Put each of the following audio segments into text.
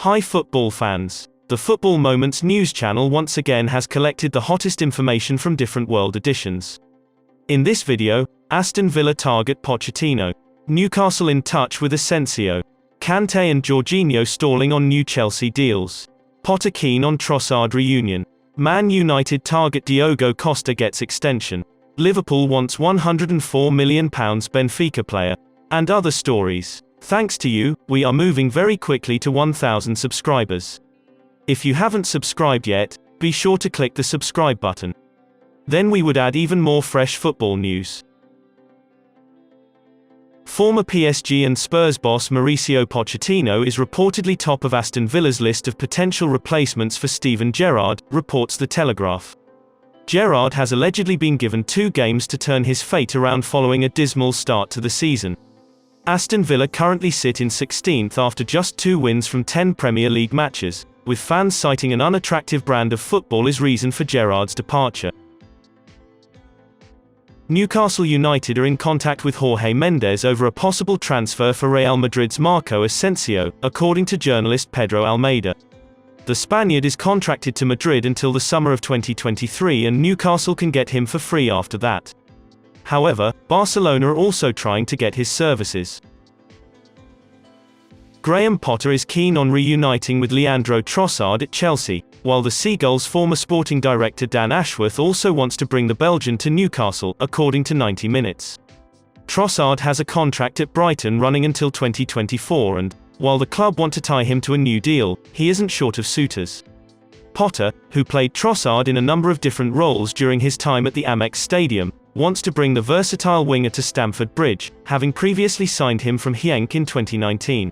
Hi football fans. The Football Moments news channel once again has collected the hottest information from different world editions. In this video, Aston Villa target Pochettino. Newcastle in touch with Asensio. Kante and Jorginho stalling on new Chelsea deals. Potter keen on Trossard reunion. Man Utd target Diogo Costa gets extension. Liverpool wants £104 million Benfica player. And other stories. Thanks to you, we are moving very quickly to 1,000 subscribers. If you haven't subscribed yet, be sure to click the subscribe button. Then we would add even more fresh football news. Former PSG and Spurs boss Mauricio Pochettino is reportedly top of Aston Villa's list of potential replacements for Steven Gerrard, reports The Telegraph. Gerrard has allegedly been given 2 games to turn his fate around following a dismal start to the season. Aston Villa currently sit in 16th after just 2 wins from 10 Premier League matches, with fans citing an unattractive brand of football as reason for Gerrard's departure. Newcastle United are in contact with Jorge Mendes over a possible transfer for Real Madrid's Marco Asensio, according to journalist Pedro Almeida. The Spaniard is contracted to Madrid until the summer of 2023 and Newcastle can get him for free after that. However, Barcelona are also trying to get his services. Graham Potter is keen on reuniting with Leandro Trossard at Chelsea, while the Seagulls' former sporting director Dan Ashworth also wants to bring the Belgian to Newcastle, according to 90 Minutes. Trossard has a contract at Brighton running until 2024 and, while the club want to tie him to a new deal, he isn't short of suitors. Potter, who played Trossard in a number of different roles during his time at the Amex Stadium, wants to bring the versatile winger to Stamford Bridge, having previously signed him from Genk in 2019.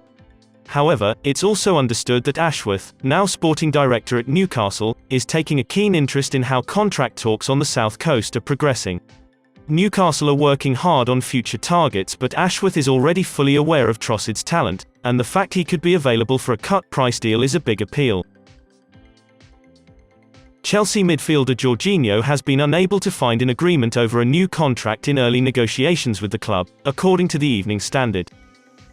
However, it's also understood that Ashworth, now sporting director at Newcastle, is taking a keen interest in how contract talks on the south coast are progressing. Newcastle are working hard on future targets, but Ashworth is already fully aware of Trossard's talent, and the fact he could be available for a cut price deal is a big appeal. Chelsea midfielder Jorginho has been unable to find an agreement over a new contract in early negotiations with the club, according to the Evening Standard.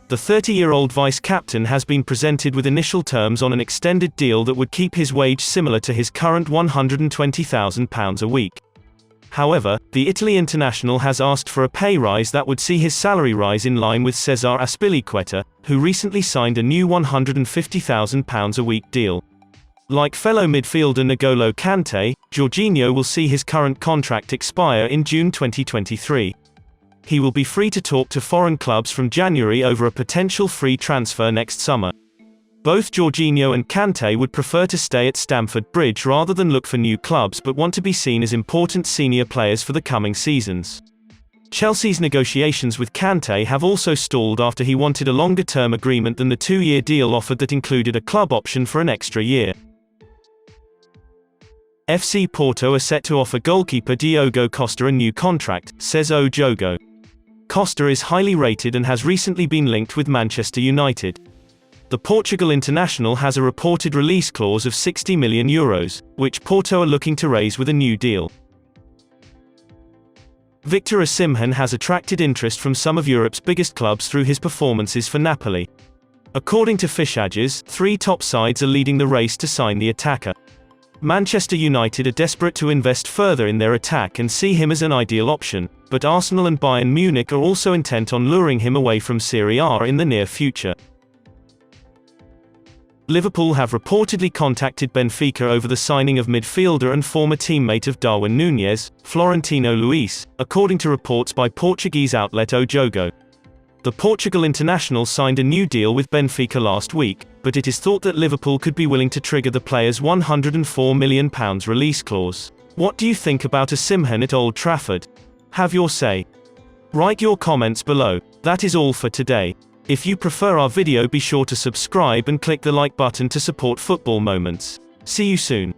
The 30-year-old vice-captain has been presented with initial terms on an extended deal that would keep his wage similar to his current £120,000 a week. However, the Italy international has asked for a pay rise that would see his salary rise in line with Cesar Azpilicueta, who recently signed a new £150,000 a week deal. Like fellow midfielder N'Golo Kante, Jorginho will see his current contract expire in June 2023. He will be free to talk to foreign clubs from January over a potential free transfer next summer. Both Jorginho and Kante would prefer to stay at Stamford Bridge rather than look for new clubs but want to be seen as important senior players for the coming seasons. Chelsea's negotiations with Kante have also stalled after he wanted a longer-term agreement than the 2-year deal offered that included a club option for an extra year. FC Porto are set to offer goalkeeper Diogo Costa a new contract, says O Jogo. Costa is highly rated and has recently been linked with Manchester United. The Portugal international has a reported release clause of €60 million, which Porto are looking to raise with a new deal. Victor Osimhen has attracted interest from some of Europe's biggest clubs through his performances for Napoli. According to Fishages, 3 top sides are leading the race to sign the attacker. Manchester United are desperate to invest further in their attack and see him as an ideal option, but Arsenal and Bayern Munich are also intent on luring him away from Serie A in the near future. Liverpool have reportedly contacted Benfica over the signing of midfielder and former teammate of Darwin Núñez, Florentino Luis, according to reports by Portuguese outlet O Jogo. The Portugal international signed a new deal with Benfica last week, but it is thought that Liverpool could be willing to trigger the player's £104 million release clause. What do you think about Osimhen at Old Trafford? Have your say. Write your comments below. That is all for today. If you prefer our video, be sure to subscribe and click the like button to support Football Moments. See you soon.